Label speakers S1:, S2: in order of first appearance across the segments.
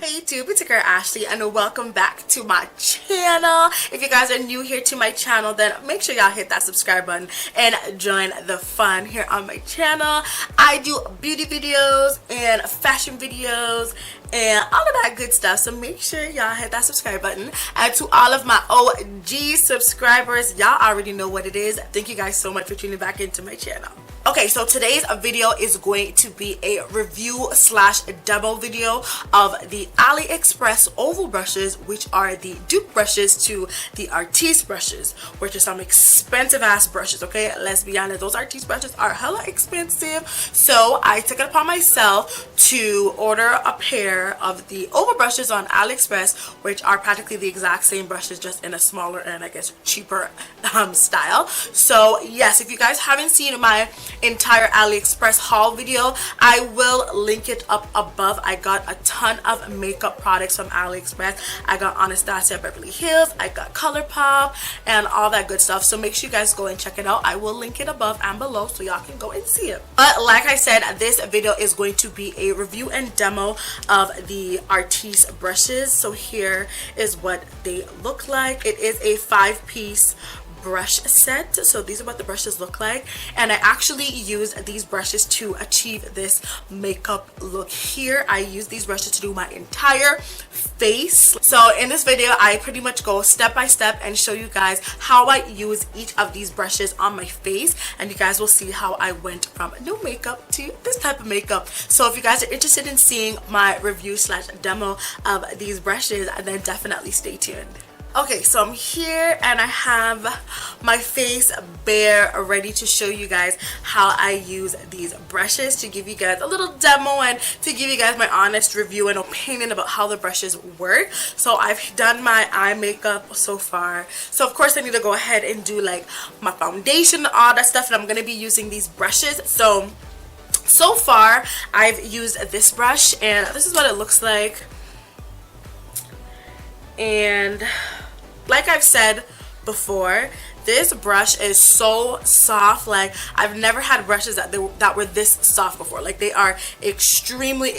S1: Hey YouTube, it's your girl Ashley and welcome back to my channel. If you guys are new here to my channel, then make sure y'all hit that subscribe button and join the fun here on my channel. I do beauty videos and fashion videos and all of that good stuff, so make sure y'all hit that subscribe button. And to all of my OG subscribers, y'all already know what it is. Thank you guys so much for tuning back into my channel. Okay, so today's video is going to be a review slash demo video of the Aliexpress oval brushes, which are the dupe brushes to the Artis brushes, which are some expensive ass brushes. Okay, let's be honest, those Artis brushes are hella expensive, so I took it upon myself to order a pair of the oval brushes on Aliexpress, which are practically the exact same brushes, just in a smaller and I guess cheaper style. So yes, if you guys haven't seen my entire Aliexpress haul video, I will link it up above. I got a ton of makeup products from Aliexpress. I got Anastasia Beverly Hills, I got ColourPop, and all that good stuff, so make sure you guys go and check it out. I will link it above and below so y'all can go and see it. But like I said, this video is going to be a review and demo of the Artis brushes. So here is what they look like. It is a 5-piece brush set, so these are what the brushes look like, and I actually use these brushes to achieve this makeup look here. I use these brushes to do my entire face. So in this video I pretty much go step by step and show you guys how I use each of these brushes on my face, and you guys will see how I went from no makeup to this type of makeup. So if you guys are interested in seeing my review slash demo of these brushes, then definitely stay tuned. Okay, so I'm here and I have my face bare, ready to show you guys how I use these brushes, to give you guys a little demo and to give you guys my honest review and opinion about how the brushes work. So I've done my eye makeup so far, so of course I need to go ahead and do like my foundation and all that stuff, and I'm going to be using these brushes. So far I've used this brush and this is what it looks like. And like I've said before, this brush is so soft. Like, I've never had brushes that were this soft before. Like, they are extremely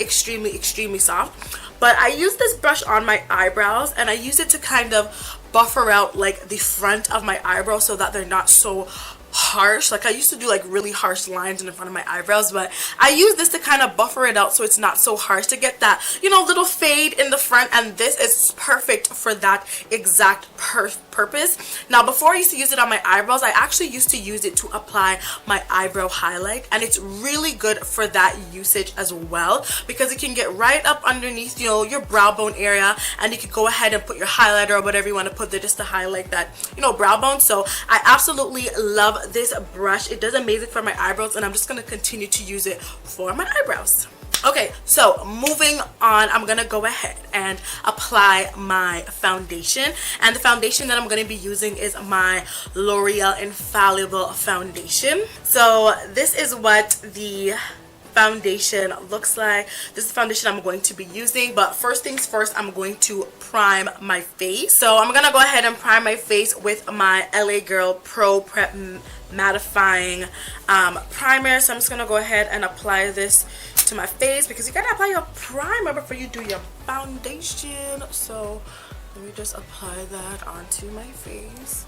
S1: soft. But I use this brush on my eyebrows, and I use it to kind of buffer out like the front of my eyebrows so that they're not so harsh. Like, I used to do like really harsh lines in the front of my eyebrows, but I use this to kind of buffer it out so it's not so harsh, to get that, you know, little fade in the front, and this is perfect for that exact purpose. Now, before I used to use it on my eyebrows, I actually used to use it to apply my eyebrow highlight, and it's really good for that usage as well, because it can get right up underneath, you know, your brow bone area, and you can go ahead and put your highlighter or whatever you want to put there just to highlight that, you know, brow bone. So I absolutely love this brush. It does amazing for my eyebrows, and I'm just going to continue to use it for my eyebrows. Okay, so moving on, I'm gonna go ahead and apply my foundation, and the foundation that I'm going to be using is my L'Oreal Infallible foundation. So this is what the foundation looks like. This is the foundation I'm going to be using, but first things first, I'm going to prime my face. So I'm gonna go ahead and prime my face with my LA Girl Pro Prep mattifying primer. So I'm just gonna go ahead and apply this to my face, because you gotta apply your primer before you do your foundation. So let me just apply that onto my face.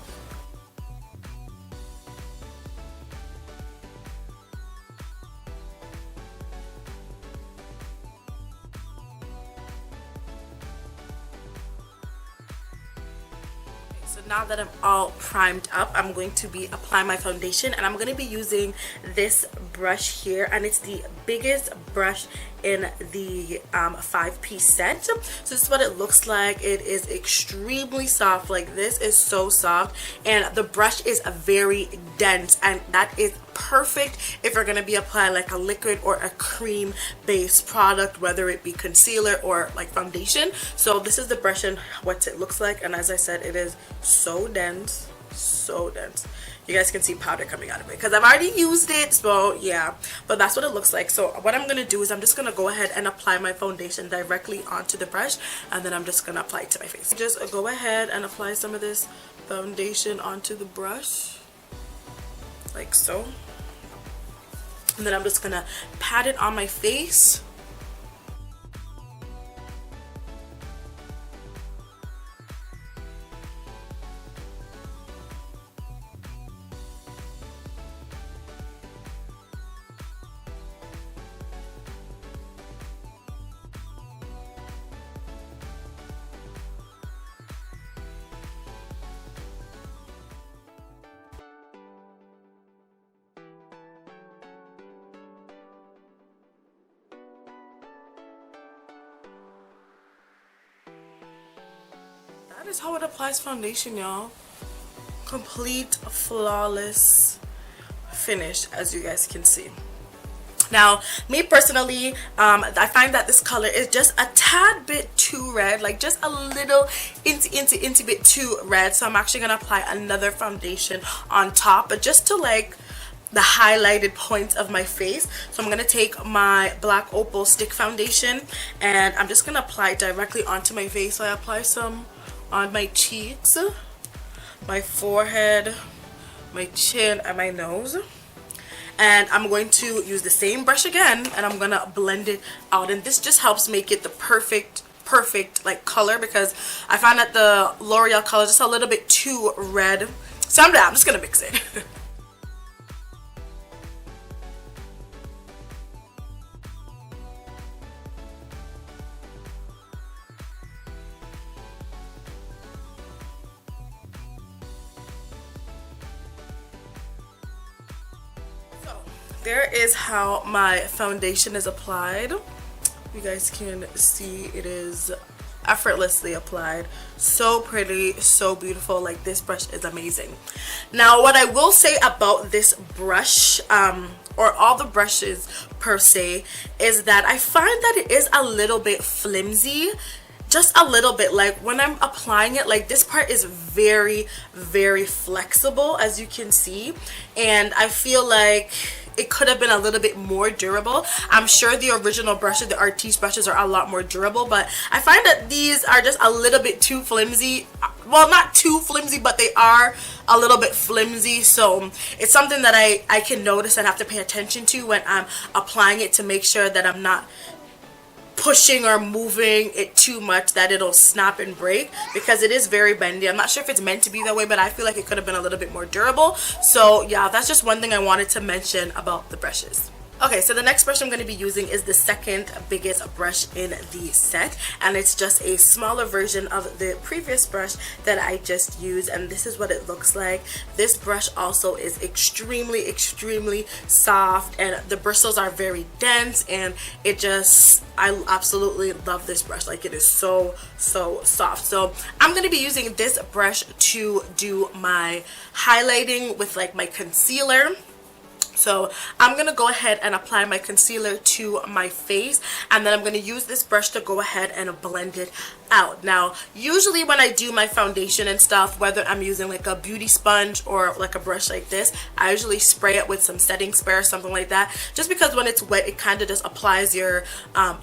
S1: Now that I'm all primed up, I'm going to be applying my foundation, and I'm going to be using this brush here, and it's the biggest brush in the 5-piece set. So this is what it looks like. It is extremely soft. Like, this is so soft, and the brush is very dense, and that is perfect if you're going to be applying like a liquid or a cream based product, whether it be concealer or like foundation. So this is the brush and what it looks like, and as I said, it is so dense, so dense. You guys can see powder coming out of it because I've already used it, so yeah, but that's what it looks like. So what I'm gonna do is I'm just gonna go ahead and apply my foundation directly onto the brush, and then I'm just gonna apply it to my face. Just go ahead and apply some of this foundation onto the brush like so, and then I'm just gonna pat it on my face. is how it applies foundation, y'all. Complete, flawless finish, as you guys can see. Now, me personally, I find that this color is just a tad bit too red, like just a little inty bit too red. So I'm actually gonna apply another foundation on top, but just to like the highlighted points of my face. So I'm gonna take my Black Opal stick foundation and I'm just gonna apply it directly onto my face. So I apply some on my cheeks, my forehead, my chin, and my nose. And I'm going to use the same brush again and I'm gonna blend it out, and this just helps make it the perfect like color, because I found that the L'Oreal color is just a little bit too red. So I'm just gonna mix it. There is how my foundation is applied. You guys can see it is effortlessly applied. So pretty, so beautiful. Like, this brush is amazing. Now, what I will say about this brush, or all the brushes per se, is that I find that it is a little bit flimsy. Just a little bit. Like, when I'm applying it, like, this part is very flexible, as you can see, and I feel like it could have been a little bit more durable. I'm sure the original brushes, the Artis brushes, are a lot more durable, but I find that these are just a little bit too flimsy. Well, not too flimsy, but they are a little bit flimsy. So it's something that I can notice and have to pay attention to when I'm applying it, to make sure that I'm not pushing or moving it too much that it'll snap and break, because it is very bendy. I'm not sure if it's meant to be that way, but I feel like it could have been a little bit more durable. So yeah, that's just one thing I wanted to mention about the brushes. Okay, so the next brush I'm going to be using is the second biggest brush in the set, and it's just a smaller version of the previous brush that I just used, and this is what it looks like. This brush also is extremely soft, and the bristles are very dense, and it just, I absolutely love this brush. Like, it is so soft. So I'm going to be using this brush to do my highlighting with like my concealer. So I'm going to go ahead and apply my concealer to my face, and then I'm going to use this brush to go ahead and blend it out. Now, usually when I do my foundation and stuff, whether I'm using like a beauty sponge or like a brush like this, I usually spray it with some setting spray or something like that, just because when it's wet, it kind of just applies your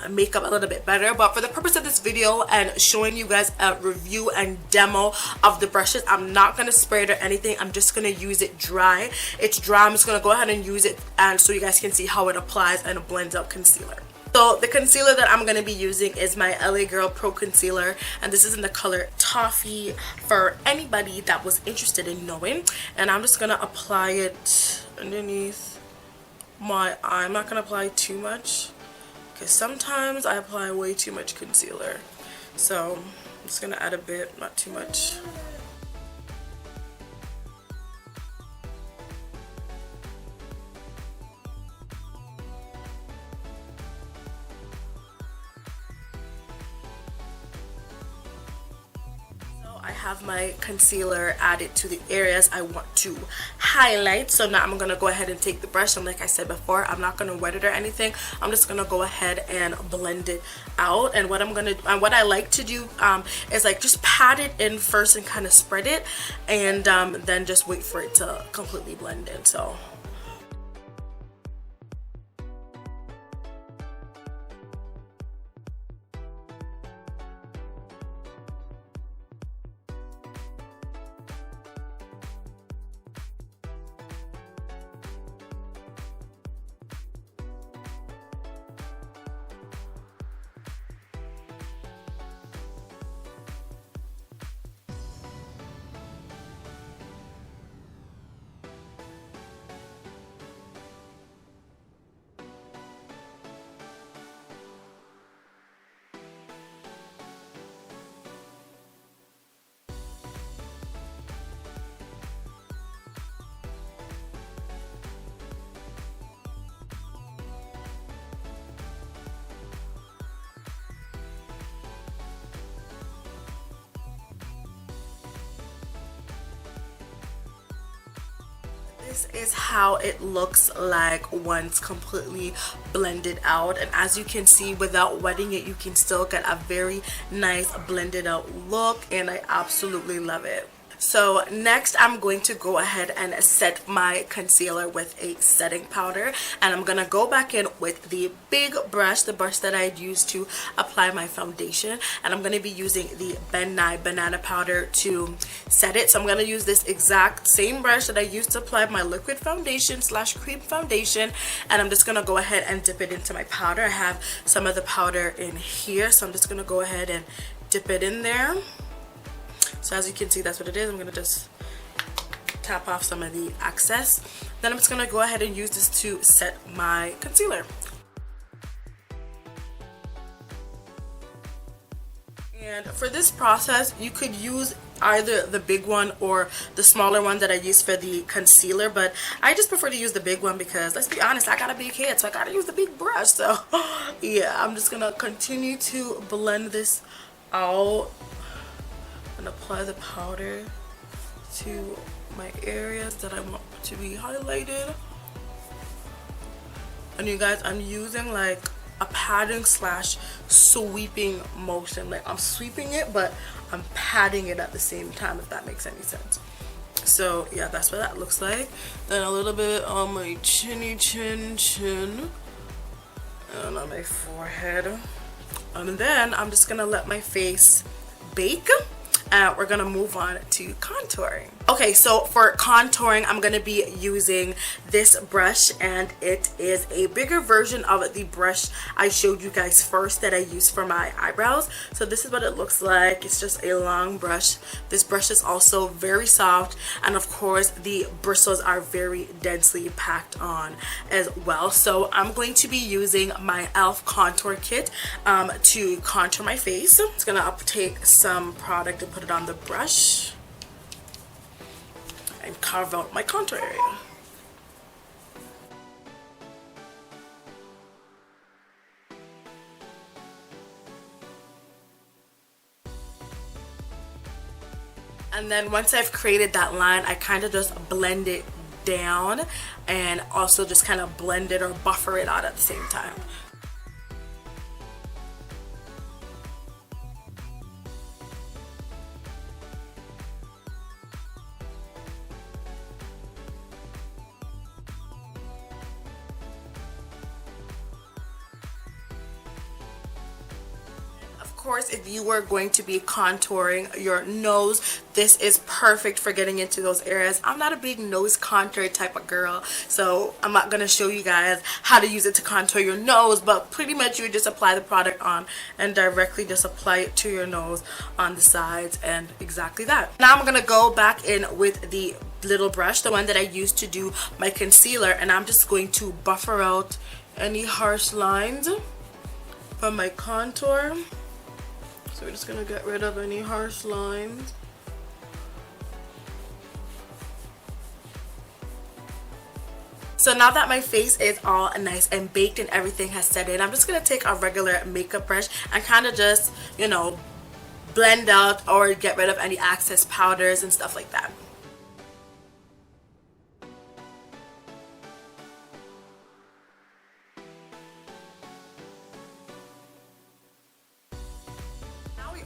S1: makeup a little bit better. But for the purpose of this video and showing you guys a review and demo of the brushes, I'm not going to spray it or anything. I'm just going to use it dry. It's dry. I'm just going to go ahead and use it, and so you guys can see how it applies and blends out concealer. So the concealer that I'm going to be using is my LA Girl Pro Concealer, and this is in the color Toffee for anybody that was interested in knowing. And I'm just going to apply it underneath my eye. I'm not going to apply too much, because sometimes I apply way too much concealer. So I'm just going to add a bit, not too much. I have my concealer added to the areas I want to highlight. So now I'm going to go ahead and take the brush, and like I said before, I'm not going to wet it or anything. I'm just going to go ahead and blend it out. And what I like to do is like just pat it in first and kind of spread it, and then just wait for it to completely blend in. So This is how it looks like once completely blended out, and as you can see, without wetting it, you can still get a very nice blended out look, and I absolutely love it. So next I'm going to go ahead and set my concealer with a setting powder, and I'm gonna go back in with the big brush, the brush that I used to apply my foundation, and I'm gonna be using the Ben Nye banana powder to set it. So I'm gonna use this exact same brush that I used to apply my liquid foundation slash cream foundation, and I'm just gonna go ahead and dip it into my powder. I have some of the powder in here, so I'm just gonna go ahead and dip it in there. So as you can see, that's what it is. I'm going to just tap off some of the excess. Then I'm just going to go ahead and use this to set my concealer. And for this process, you could use either the big one or the smaller one that I use for the concealer, but I just prefer to use the big one because, let's be honest, I got a big head, so I got to use the big brush. So yeah, I'm just going to continue to blend this out and apply the powder to my areas that I want to be highlighted. And you guys, I'm using like a patting slash sweeping motion. Like I'm sweeping it, but I'm patting it at the same time, if that makes any sense. So yeah, that's what that looks like. Then a little bit on my chinny chin and on my forehead. And then I'm just gonna let my face bake. We're gonna move on to contouring. Okay, so for contouring, I'm gonna be using this brush, and it is a bigger version of the brush I showed you guys first that I use for my eyebrows. So this is what it looks like. It's just a long brush. This brush is also very soft, and of course the bristles are very densely packed on as well. So I'm going to be using my e.l.f. contour kit to contour my face. I'm just gonna take some product and put it on the brush and carve out my contour area. And then once I've created that line, I kind of just blend it down and also just kind of blend it or buffer it out at the same time. Of course, if you were going to be contouring your nose, this is perfect for getting into those areas. I'm not a big nose contour type of girl, so I'm not going to show you guys how to use it to contour your nose, but pretty much you would just apply the product on and directly just apply it to your nose on the sides, and exactly that. Now I'm going to go back in with the little brush, the one that I used to do my concealer, and I'm just going to buffer out any harsh lines from my contour. So we're just going to get rid of any harsh lines. So now that my face is all nice and baked and everything has set in, I'm just going to take a regular makeup brush and kind of just, you know, blend out or get rid of any excess powders and stuff like that.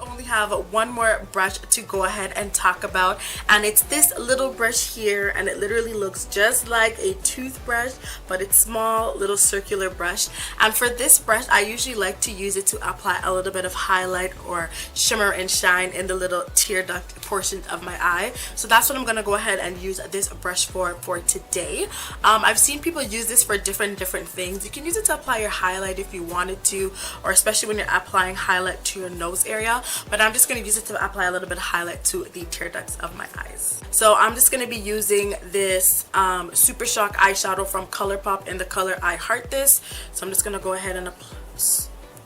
S1: Only have one more brush to go ahead and talk about, and it's this little brush here, and it literally looks just like a toothbrush, but it's small little circular brush. And for this brush, I usually like to use it to apply a little bit of highlight or shimmer and shine in the little tear duct portion of my eye. So that's what I'm gonna go ahead and use this brush for today. I've seen people use this for different things. You can use it to apply your highlight if you wanted to, or especially when you're applying highlight to your nose area. But I'm just going to use it to apply a little bit of highlight to the tear ducts of my eyes. So I'm just going to be using this Super Shock eyeshadow from ColourPop in the color I Heart This. So I'm just going to go ahead and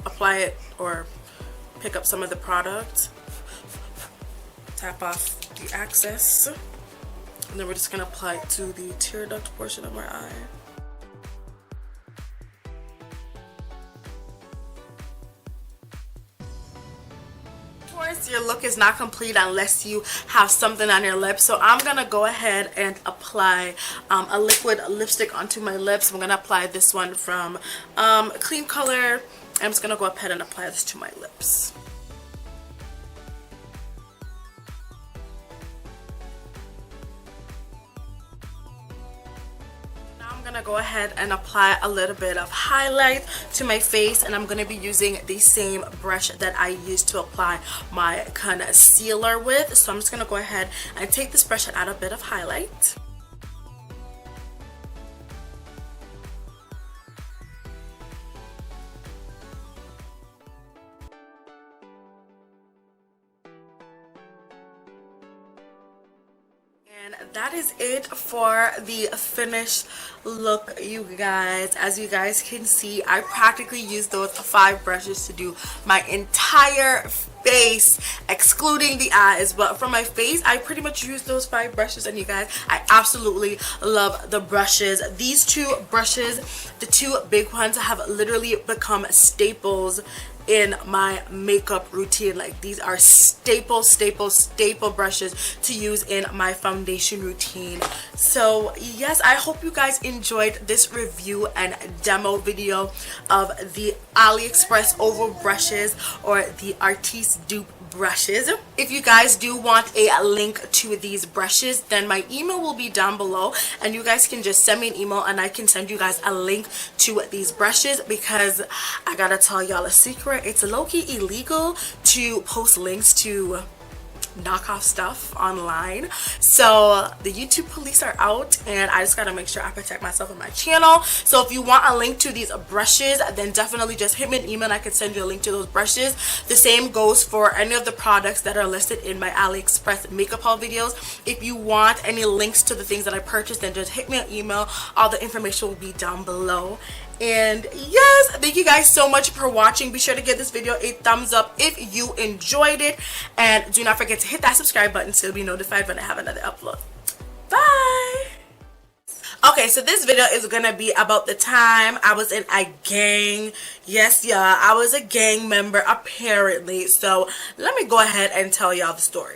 S1: apply it, or pick up some of the product, tap off the excess, and then we're just going to apply it to the tear duct portion of my eye. course, your look is not complete unless you have something on your lips. So I'm gonna go ahead and apply a liquid lipstick onto my lips. I'm gonna apply this one from Clean Color. I'm just gonna go ahead and apply this to my lips. I'm gonna go ahead and apply a little bit of highlight to my face, and I'm gonna be using the same brush that I used to apply my concealer with. So I'm just gonna go ahead and take this brush and add a bit of highlight. And that is it for the finished look, you guys. As you guys can see, I practically used those 5 brushes to do my entire face, excluding the eyes. But for my face, I pretty much used those 5 brushes, and you guys, I absolutely love the brushes. These 2 brushes, the 2 big ones, have literally become staples in my makeup routine. Like, these are staple brushes to use in my foundation routine. So yes, I hope you guys enjoyed this review and demo video of the Aliexpress oval brushes, or the Artis dupe brushes. If you guys do want a link to these brushes, then my email will be down below, and you guys can just send me an email and I can send you guys a link to these brushes, because I gotta tell y'all a secret. It's low-key illegal to post links to knockoff stuff online. So the YouTube police are out, and I just gotta make sure I protect myself and my channel. So if you want a link to these brushes, then definitely just hit me an email and I can send you a link to those brushes. The same goes for any of the products that are listed in my Aliexpress makeup haul videos. If you want any links to the things that I purchased, then just hit me an email. All the information will be down below. And yes, thank you guys so much for watching. Be sure to give this video a thumbs up if you enjoyed it, and do not forget to hit that subscribe button so you'll be notified when I have another upload. Bye. Okay, so this video is gonna be about the time I was in a gang. Yes, y'all, I was a gang member apparently. So let me go ahead and tell y'all the story.